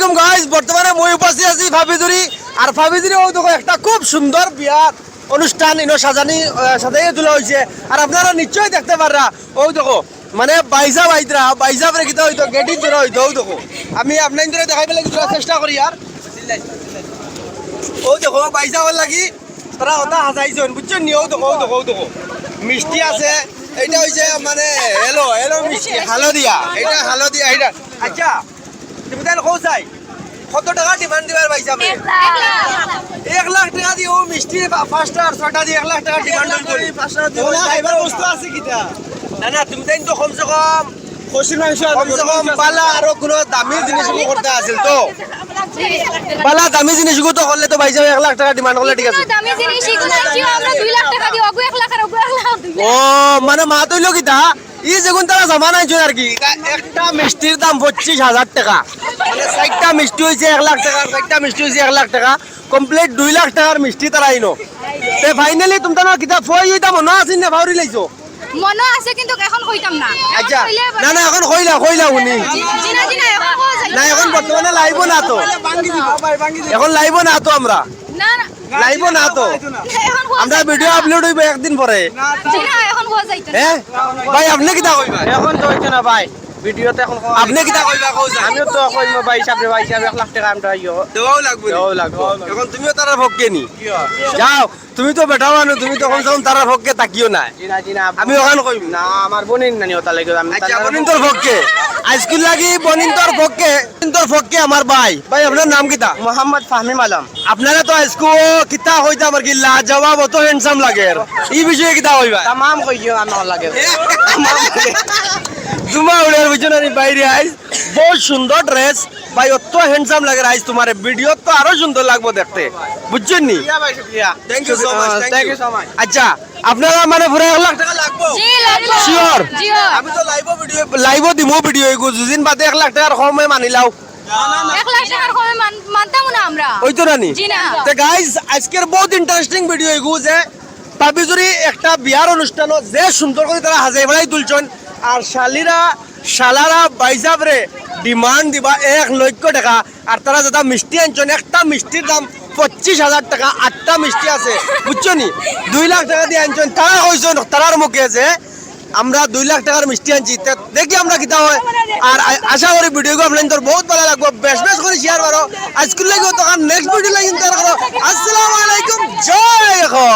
আলাইকুম গাইস, বর্তমানে মই উপস্থিত আছি ফাবিজুরি। আর ফাবিজুরি ওই দেখো একটা খুব সুন্দর বিয়ার অনুষ্ঠান ইনো সাজাইয়ে তোলা হয়েছে। আর আপনারা নিশ্চয়ই দেখতে পাররা ওই দেখো মানে বাইজা বাইদরা বাইজা পরে কিতা হইতো গেটিং ধরে হইতো। ওই দেখো আমি আপনার ধরে দেখাই পেলে কিছু চেষ্টা করি। আর ওই দেখো বাইজা হল লাগি তারা ওটা হাজাইছেন বুঝছেন নি। ও দেখো ও দেখো ও দেখো মিষ্টি আছে। এইটা হইছে মানে হেলো হেলো মিষ্টি হালদিয়া, এটা হালদিয়া এটা। আচ্ছা তুমি তাহলে কৌ চাই কত টাকা ডিমান্ড দিবার পাইছে আপনি? 1 লাখ টাকা দিয়ে ও মিষ্টি 5টা আর 6টা দিয়ে 1 লাখ টাকা ডিমান্ড করি। 5টা দিয়ে খাইবার বস্তু আছে কিটা? না না তুমি তাই তো কমসে কম কমসে কম পালা আরো কোনো দামি জিনিসগুলো করতে আছিল তো পালা দামি জিনিসগুলো তো করলে তো ভাই যাবে 1 লাখ টাকা ডিমান্ড করলে ঠিক আছে। দামি জিনিস এগুলো কি আমরা 2 লাখ টাকা দিও 1 লাখ আর 1 লাখ। ও মানে মা তৈল কিতা ই যেগুন তারা জমা নাই আর কি। একটা মিষ্টির দাম 25,000 টাকা, মানে 4টা মিষ্টি হয়েছে 1 লাখ টাকা, 4টা মিষ্টি হয়েছে 1 লাখ টাকা, কমপ্লিট 2 লাখ টাকার মিষ্টি তারা আইনো। তে ফাইনালি তুমি তো কিতা ফই হইতা মনে আছে না ভাউরি লাইছো? মনে আছে কিন্তু এখন কইতাম না। আচ্ছা না না এখন কইলা শুনি জিনা জিনা এখন কই যাই না, এখন বর্তমানে লাইভ না তো, এখন লাইভ না তো আমরা না না লাইভ না তো এখন আমরা ভিডিও আপলোড হইব একদিন পরে। জিনা এখন কই যাইতা হ্যাঁ ভাই আপনি কিতা কইবা? এখন তো হইছে না ভাই, ভিডিওতে এখন আপনি কিতা কইবা কও যা? আমিও তো কইম ভাই হিসাবে 1 লাখ টাকা আমরা ইয়ো দেওয়াও লাগবে দেওয়াও লাগবে। এখন তুমিও তারা ভক্কে নি যাও, তুমি তো বেটা মানুষ, তুমি তখন যখন তারা ভক্কে তাকিও না। জিনা জিনা আমি ওখান কইম না আমার বোনের নানি ওটা লাগে আমি আচ্ছা বনিন তোর ভক্কে আজকুল লাগি বনিন তোর ভক্কে আমার ভাই আপনার নাম কিতা? মোহাম্মদ ফাহমি আলম। আপনারা তো আজকু কিতা হইতা আমার কি লাজবাব অত হ্যান্ডসাম লাগে এই বিষয়ে কিতা হইবা? তামাম কইও আমার লাগে জুমা উড়ার বুঝনানি বাইরে আইস বহুত সুন্দর ড্রেস ভাই, অত হ্যান্ডসাম লাগে আইস তোমার ভিডিও তো আরো সুন্দর লাগবো দেখতে বুঝছেন নি? শুকরিয়া ভাই শুকরিয়া। Thank you so much, thank you so much. আচ্ছা আপনারা মানে পুরো 1 লাখ টাকা লাগবো? জি লাগবো শিওর? জি আমি তো লাইভ দিমো ভিডিও এগো দুদিন বাদে 1 লাখ টাকার কমে মানিলাও 1 লাখ টাকার কমে মানতাম না আমরা। ওই তো রানি। জি না তো গাইস আজকের বহুত ইন্টারেস্টিং ভিডিও এগো যে পাবিজুরি একটা বিয়ার অনুষ্ঠানও যে সুন্দর করে তারা হাজাই বেড়াই তুলছেন। আর শালারা বাইজাবরে ডিমান্ড দিবা 1 লক্ষ টাকা। আর তারা যেটা মিষ্টি আনছেন একটা মিষ্টির দাম 25,000 টাকা, 8টা মিষ্টি আছে বুঝছো নি 2 লাখ টাকা দিয়ে আনছেন। তারা কইছেন তারার মুখে যে আমরা 2 লাখ টাকার মিষ্টি আনছি। দেখি আমরা কিতা হয়। আর আশা করি ভিডিওগুলো আপনাদের বহুত ভালো লাগবে, বেশ করে শেয়ার করো। আজকের লাগে তখন নেক্সট ভিডিও লাগে। আসসালামু আলাইকুম, জয় ho।